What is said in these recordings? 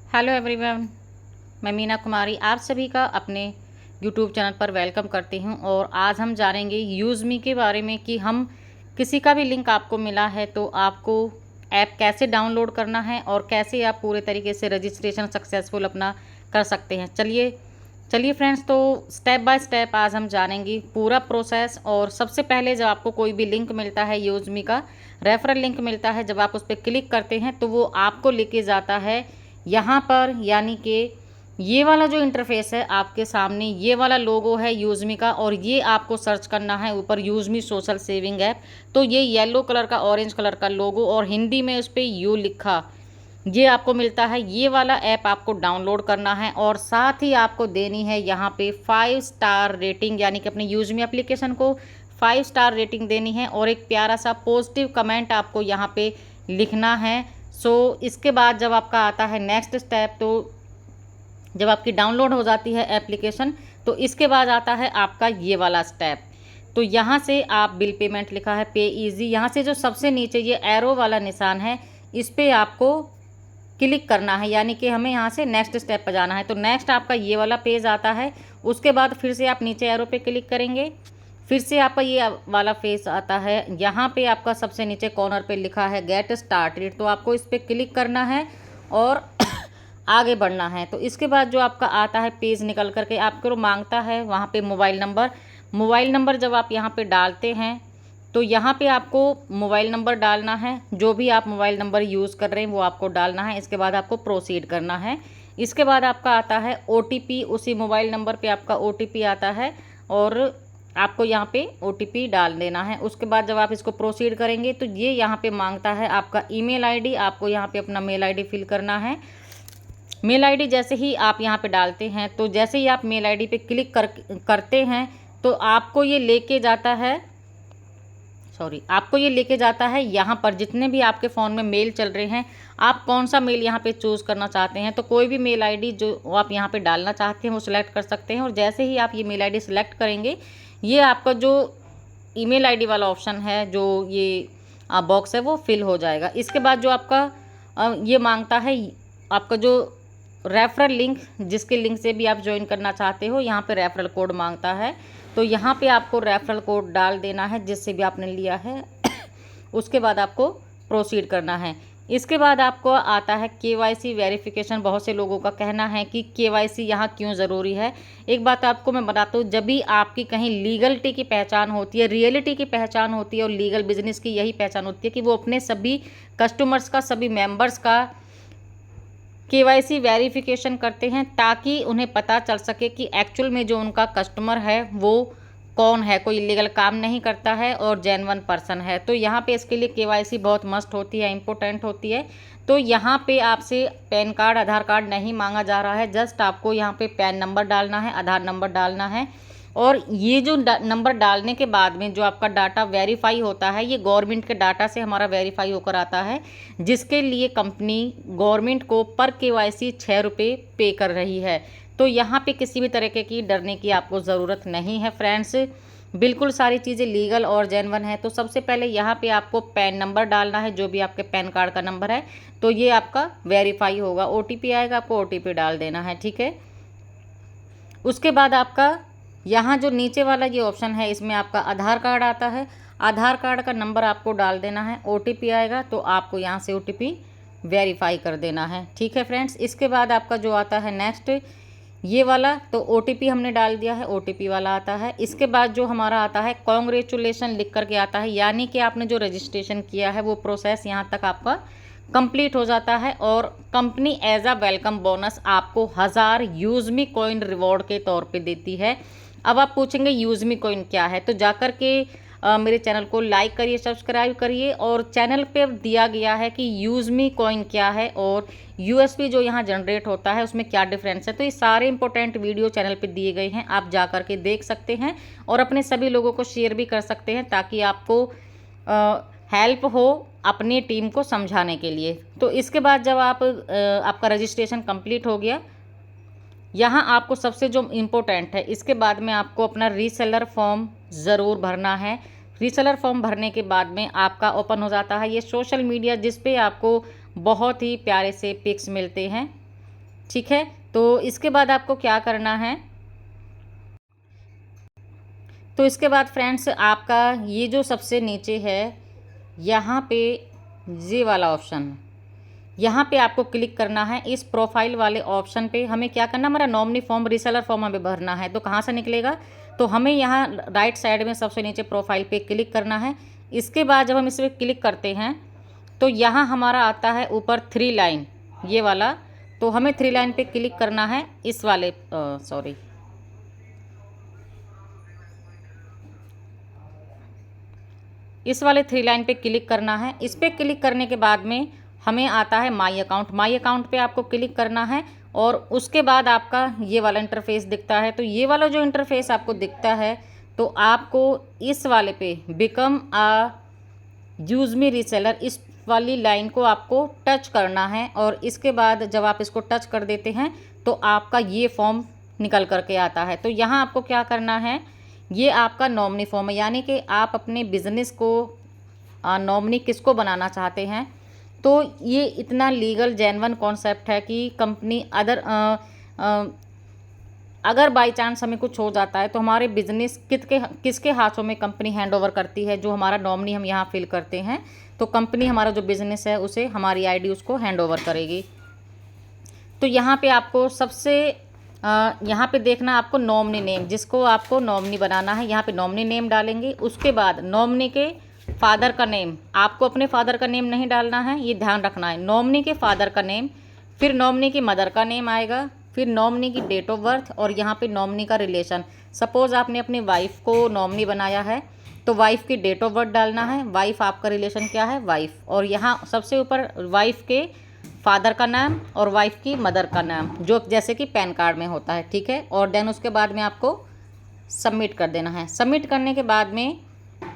Hello everyone, मैं मीना कुमारी आप सभी का अपने यूट्यूब चैनल पर वेलकम करती हूं। और आज हम जानेंगे यूज़मी के बारे में कि हम किसी का भी लिंक आपको मिला है तो आपको ऐप कैसे डाउनलोड करना है और कैसे आप पूरे तरीके से रजिस्ट्रेशन सक्सेसफुल अपना कर सकते हैं। चलिए चलिए फ्रेंड्स, तो स्टेप बाय स्टेप आज हम जानेंगे पूरा प्रोसेस। और सबसे पहले जब आपको कोई भी लिंक मिलता है, यूज़मी का रेफरल लिंक मिलता है, जब आप उस पर क्लिक करते हैं तो वो आपको लेके जाता है यहाँ पर, यानी कि ये वाला जो इंटरफेस है आपके सामने, ये वाला लोगो है यूज़मी का। और ये आपको सर्च करना है ऊपर यूज़मी सोशल सेविंग ऐप। तो ये येलो कलर का, ऑरेंज कलर का लोगो और हिंदी में उस पर यू लिखा, ये आपको मिलता है। ये वाला ऐप आपको डाउनलोड करना है और साथ ही आपको देनी है यहाँ पे 5 स्टार रेटिंग, यानी कि अपने यूज़मी एप्लीकेशन को 5 स्टार रेटिंग देनी है और एक प्यारा सा पॉजिटिव कमेंट आपको यहाँ पे लिखना है। इसके बाद जब आपका आता है नेक्स्ट स्टेप, तो जब आपकी डाउनलोड हो जाती है एप्लीकेशन तो इसके बाद आता है आपका ये वाला स्टेप। तो यहाँ से आप बिल पेमेंट लिखा है पे इजी, यहाँ से जो सबसे नीचे ये एरो वाला निशान है इस पर आपको क्लिक करना है, यानी कि हमें यहाँ से नेक्स्ट स्टेप पर जाना है। तो नेक्स्ट आपका ये वाला पेज आता है। उसके बाद फिर से आप नीचे एरो पे क्लिक करेंगे, फिर से आपका ये वाला फेस आता है। यहाँ पे आपका सबसे नीचे कॉर्नर पे लिखा है गेट स्टार्टेड, तो आपको इस पर क्लिक करना है और आगे बढ़ना है। तो इसके बाद जो आपका आता है पेज निकल करके आपको मांगता है वहाँ पे मोबाइल नंबर जब आप यहाँ पे डालते हैं तो यहाँ पे आपको मोबाइल नंबर डालना है, जो भी आप मोबाइल नंबर यूज़ कर रहे हैं वो आपको डालना है। इसके बाद आपको प्रोसीड करना है। इसके बाद आपका आता है OTP, उसी मोबाइल नंबर पे आपका OTP आता है और आपको यहाँ पे OTP डाल देना है। उसके बाद जब आप इसको प्रोसीड करेंगे तो ये यहाँ पे मांगता है आपका ईमेल आईडी, आपको यहाँ पे अपना मेल आईडी फिल करना है। मेल आईडी जैसे ही आप यहाँ पे डालते हैं तो जैसे ही आप मेल आईडी पे क्लिक करते हैं तो आपको ये लेके जाता है यहाँ पर जितने भी आपके फ़ोन में मेल चल रहे हैं, आप कौन सा मेल यहाँ पे चूज़ करना चाहते हैं। तो कोई भी मेल आईडी जो आप यहाँ पे डालना चाहते हैं वो सिलेक्ट कर सकते हैं। और जैसे ही आप ये मेल आईडी सिलेक्ट करेंगे, ये आपका जो ईमेल आईडी वाला ऑप्शन है, जो ये बॉक्स है, वो फिल हो जाएगा। इसके बाद जो आपका ये मांगता है आपका जो रेफरल लिंक, जिसके लिंक से भी आप ज्वाइन करना चाहते हो, यहाँ पे रेफरल कोड मांगता है। तो यहाँ पे आपको रेफरल कोड डाल देना है जिससे भी आपने लिया है। उसके बाद आपको प्रोसीड करना है। इसके बाद आपको आता है KYC वेरिफिकेशन। बहुत से लोगों का कहना है कि KYC यहाँ क्यों ज़रूरी है। एक बात आपको मैं बताता हूँ, जब भी आपकी कहीं लीगलिटी की पहचान होती है, रियलिटी की पहचान होती है और लीगल बिजनेस की यही पहचान होती है कि वो अपने सभी कस्टमर्स का, सभी मेम्बर्स का KYC वेरिफिकेशन करते हैं, ताकि उन्हें पता चल सके कि एक्चुअल में जो उनका कस्टमर है वो कौन है, कोई इलीगल काम नहीं करता है और जेन्युइन पर्सन है। तो यहाँ पे इसके लिए KYC बहुत मस्ट होती है, इम्पोर्टेंट होती है। तो यहाँ पे आपसे पैन कार्ड, आधार कार्ड नहीं मांगा जा रहा है, जस्ट आपको यहाँ पे पैन नंबर डालना है, आधार नंबर डालना है। और ये जो नंबर डालने के बाद में जो आपका डाटा वेरीफाई होता है, ये गवर्नमेंट के डाटा से हमारा वेरीफाई होकर आता है, जिसके लिए कंपनी गवर्नमेंट को पर KYC 6 रुपये पे कर रही है। तो यहाँ पे किसी भी तरीके की डरने की आपको ज़रूरत नहीं है फ्रेंड्स, बिल्कुल सारी चीज़ें लीगल और जेन्युइन है। तो सबसे पहले यहाँ पे आपको पैन नंबर डालना है, जो भी आपके पैन कार्ड का नंबर है, तो ये आपका वेरीफाई होगा। OTP आएगा, आपको OTP डाल देना है, ठीक है। उसके बाद आपका यहाँ जो नीचे वाला ये ऑप्शन है, इसमें आपका आधार कार्ड आता है, आधार कार्ड का नंबर आपको डाल देना है। OTP आएगा तो आपको यहाँ से OTP वेरीफाई कर देना है, ठीक है फ्रेंड्स। इसके बाद आपका जो आता है नेक्स्ट ये वाला, तो OTP हमने डाल दिया है, OTP वाला आता है। इसके बाद जो हमारा आता है कॉन्ग्रेचुलेशन लिख करके आता है, यानी कि आपने जो रजिस्ट्रेशन किया है वो प्रोसेस यहाँ तक आपका कंप्लीट हो जाता है और company as a welcome bonus आपको 1000 यूज़मी कॉइन रिवॉर्ड के तौर पे देती है। अब आप पूछेंगे यूज़मी कॉइन क्या है, तो जाकर के मेरे चैनल को लाइक करिए, सब्सक्राइब करिए। और चैनल पे दिया गया है कि यूज़मी कॉइन क्या है और USP जो यहाँ जनरेट होता है उसमें क्या डिफरेंस है। तो ये सारे इंपॉर्टेंट वीडियो चैनल पे दिए गए हैं, आप जा कर के देख सकते हैं और अपने सभी लोगों को शेयर भी कर सकते हैं, ताकि आपको हेल्प हो अपनी टीम को समझाने के लिए। तो इसके बाद जब आपका रजिस्ट्रेशन कंप्लीट हो गया, यहाँ आपको सबसे जो इम्पोर्टेंट है, इसके बाद में आपको अपना रीसेलर फॉर्म ज़रूर भरना है। रीसेलर फॉर्म भरने के बाद में आपका ओपन हो जाता है ये सोशल मीडिया, जिस पे आपको बहुत ही प्यारे से पिक्स मिलते हैं। ठीक है। तो इसके बाद आपको क्या करना है, तो इसके बाद फ्रेंड्स आपका ये जो सबसे नीचे है यहाँ पे ये वाला ऑप्शन, यहाँ पे आपको क्लिक करना है। इस प्रोफाइल वाले ऑप्शन पे हमें क्या करना, हमारा नॉमिनी फॉर्म, रीसेलर फॉर्म हमें भरना है। तो कहाँ से निकलेगा, तो हमें यहाँ राइट साइड में सबसे नीचे प्रोफाइल पे क्लिक करना है। इसके बाद जब हम इस पर क्लिक करते हैं तो यहाँ हमारा आता है ऊपर 3 लाइन ये वाला, तो हमें 3 लाइन पे क्लिक करना है। इस वाले इस वाले 3 लाइन पे क्लिक करना है। इस पर क्लिक करने के बाद में हमें आता है माई अकाउंट। माई अकाउंट पे आपको क्लिक करना है और उसके बाद आपका ये वाला इंटरफेस दिखता है। तो ये वाला जो इंटरफेस आपको दिखता है तो आपको इस वाले पे बिकम आ यूज मी रीसेलर, इस वाली लाइन को आपको टच करना है। और इसके बाद जब आप इसको टच कर देते हैं तो आपका ये फॉर्म निकल करके आता है। तो यहाँ आपको क्या करना है, ये आपका नॉमिनी फॉर्म है, यानी कि आप अपने बिजनेस को नॉमिनी किसको बनाना चाहते हैं। तो ये इतना लीगल जेन्युइन कॉन्सेप्ट है कि कंपनी अगर बाई चांस हमें कुछ हो जाता है तो हमारे बिजनेस किसके हाथों में कंपनी हैंड ओवर करती है। जो हमारा नॉमिनी हम यहाँ फिल करते हैं तो कंपनी हमारा जो बिज़नेस है उसे हमारी आईडी उसको हैंड ओवर करेगी। तो यहाँ पे आपको सबसे यहाँ पे देखना आपको नॉमिनी नेम, जिसको आपको नॉमिनी बनाना है यहाँ पे नॉमिनी नेम डालेंगे। उसके बाद नॉमिनी के फादर का नेम, आपको अपने फादर का नेम नहीं डालना है, ये ध्यान रखना है। नॉमिनी के फादर का नेम, फिर नॉमिनी की मदर का नेम आएगा, फिर नॉमिनी की डेट ऑफ बर्थ और यहाँ पे नॉमिनी का रिलेशन। सपोज़ आपने अपनी वाइफ को नॉमिनी बनाया है तो वाइफ की डेट ऑफ बर्थ डालना है, वाइफ आपका रिलेशन क्या है वाइफ, और यहाँ सबसे ऊपर वाइफ के फादर का नाम और वाइफ की मदर का नाम, जो जैसे कि पैन कार्ड में होता है, ठीक है। और देन उसके बाद में आपको सबमिट कर देना है। सबमिट करने के बाद में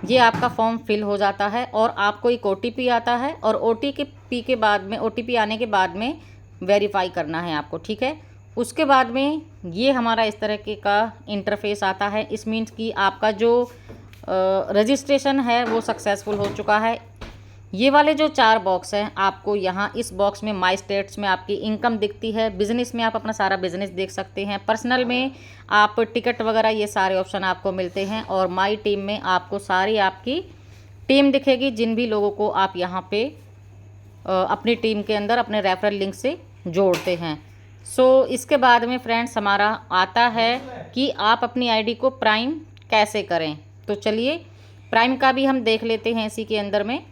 ये आपका फॉर्म फिल हो जाता है और आपको एक OTP आता है और OTP के बाद में, OTP आने के बाद में वेरीफाई करना है आपको, ठीक है। उसके बाद में ये हमारा इस तरह के का इंटरफेस आता है। इस मीन्स कि आपका जो रजिस्ट्रेशन है वो सक्सेसफुल हो चुका है। ये वाले जो 4 बॉक्स हैं आपको यहाँ इस बॉक्स में माई स्टेट्स में आपकी इनकम दिखती है, बिज़नेस में आप अपना सारा बिज़नेस देख सकते हैं, पर्सनल में आप टिकट वगैरह ये सारे ऑप्शन आपको मिलते हैं, और माई टीम में आपको सारी आपकी टीम दिखेगी जिन भी लोगों को आप यहाँ पे अपनी टीम के अंदर अपने रेफरल लिंक से जोड़ते हैं। सो इसके बाद में फ्रेंड्स हमारा आता है कि आप अपनी आईडी को प्राइम कैसे करें। तो चलिए प्राइम का भी हम देख लेते हैं इसी के अंदर में।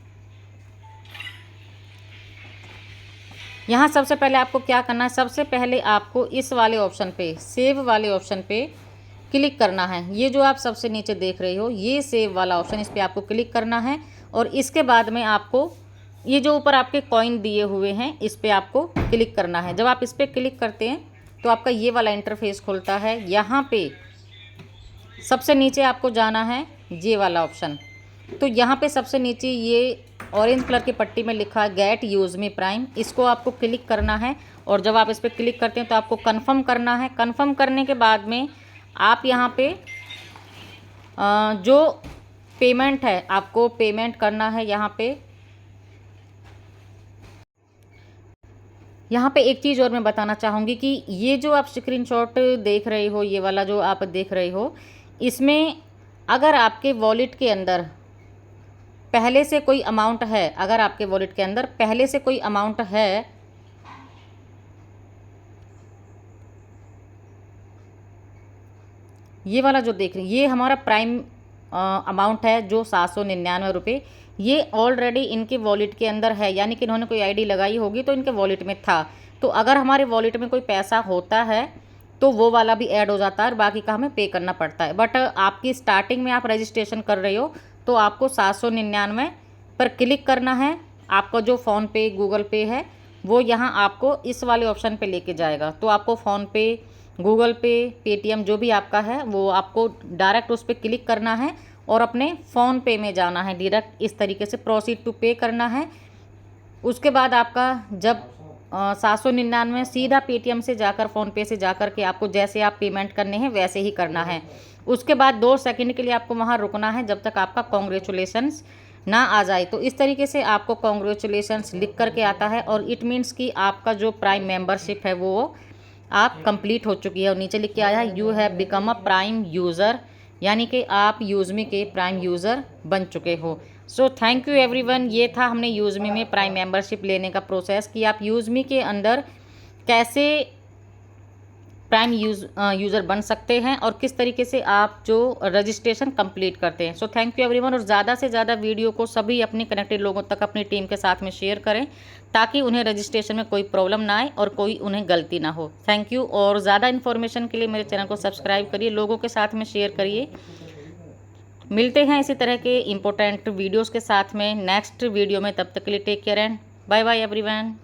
यहाँ सबसे पहले आपको क्या करना है, सबसे पहले आपको इस वाले ऑप्शन पे, सेव वाले ऑप्शन पे क्लिक करना है। ये जो आप सबसे नीचे देख रहे हो ये सेव वाला ऑप्शन, इस पर आपको क्लिक करना है। और इसके बाद में आपको ये जो ऊपर आपके कॉइन दिए हुए हैं इस पर आपको क्लिक करना है। जब आप इस पर क्लिक करते हैं तो आपका ये वाला इंटरफेस खुलता है। यहाँ पे सबसे नीचे आपको जाना है ये वाला ऑप्शन। तो यहाँ पे सबसे नीचे ये ऑरेंज कलर की पट्टी में लिखा है गेट यूज मी प्राइम, इसको आपको क्लिक करना है। और जब आप इस पर क्लिक करते हैं तो आपको कंफर्म करना है। कंफर्म करने के बाद में आप यहाँ पे जो पेमेंट है आपको पेमेंट करना है। यहाँ पे एक चीज़ और मैं बताना चाहूँगी कि ये जो आप स्क्रीनशॉट देख रहे हो, ये वाला जो आप देख रहे हो, इसमें अगर आपके वॉलेट के अंदर पहले से कोई अमाउंट है, अगर आपके वॉलेट के अंदर पहले से कोई अमाउंट है, ये वाला जो देख रहे हैं ये हमारा प्राइम अमाउंट है जो 799 रुपये, ये ऑलरेडी इनके वॉलेट के अंदर है, यानी कि इन्होंने कोई आईडी लगाई होगी तो इनके वॉलेट में था। तो अगर हमारे वॉलेट में कोई पैसा होता है तो वो वाला भी ऐड हो जाता है और बाकी का हमें पे करना पड़ता है। बट आपकी स्टार्टिंग में आप रजिस्ट्रेशन कर रहे हो तो आपको 799 पर क्लिक करना है। आपका जो फ़ोनपे गूगल पे है वो यहाँ आपको इस वाले ऑप्शन पे लेके जाएगा। तो आपको फ़ोनपे, गूगल पे, पेटीएम जो भी आपका है वो आपको डायरेक्ट उस पर क्लिक करना है और अपने फ़ोन पे में जाना है, डायरेक्ट इस तरीके से प्रोसीड टू पे करना है। उसके बाद आपका जब 799 सीधा पेटीएम से जाकर फ़ोनपे से जाकर के आपको जैसे आप पेमेंट करने हैं वैसे ही करना है। उसके बाद 2 सेकंड के लिए आपको वहाँ रुकना है जब तक आपका कॉन्ग्रेचुलेशंस ना आ जाए तो इस तरीके से आपको कॉन्ग्रेचुलेशंस लिख करके आता है, और इट मीन्स कि आपका जो प्राइम मेंबरशिप है वो आप कंप्लीट हो चुकी है। और नीचे लिख के आया है you have become a prime user, यानी कि आप यूज़मी के प्राइम यूज़र बन चुके हो। So thank you everyone. ये था हमने यूज़मी में प्राइम मेंबरशिप लेने का प्रोसेस कि आप यूज़मी के अंदर कैसे प्राइम यूज़र बन सकते हैं और किस तरीके से आप जो रजिस्ट्रेशन कंप्लीट करते हैं। So thank you everyone. और ज़्यादा से ज़्यादा वीडियो को सभी अपने कनेक्टेड लोगों तक अपनी टीम के साथ में शेयर करें, ताकि उन्हें रजिस्ट्रेशन में कोई प्रॉब्लम ना आए और कोई उन्हें गलती ना हो। Thank you. और ज़्यादा इन्फॉर्मेशन के लिए मेरे चैनल को सब्सक्राइब करिए, लोगों के साथ में शेयर करिए। मिलते हैं इसी तरह के इम्पोर्टेंट वीडियोज़ के साथ में नेक्स्ट वीडियो में। तब तक के लिए take care and bye bye everyone.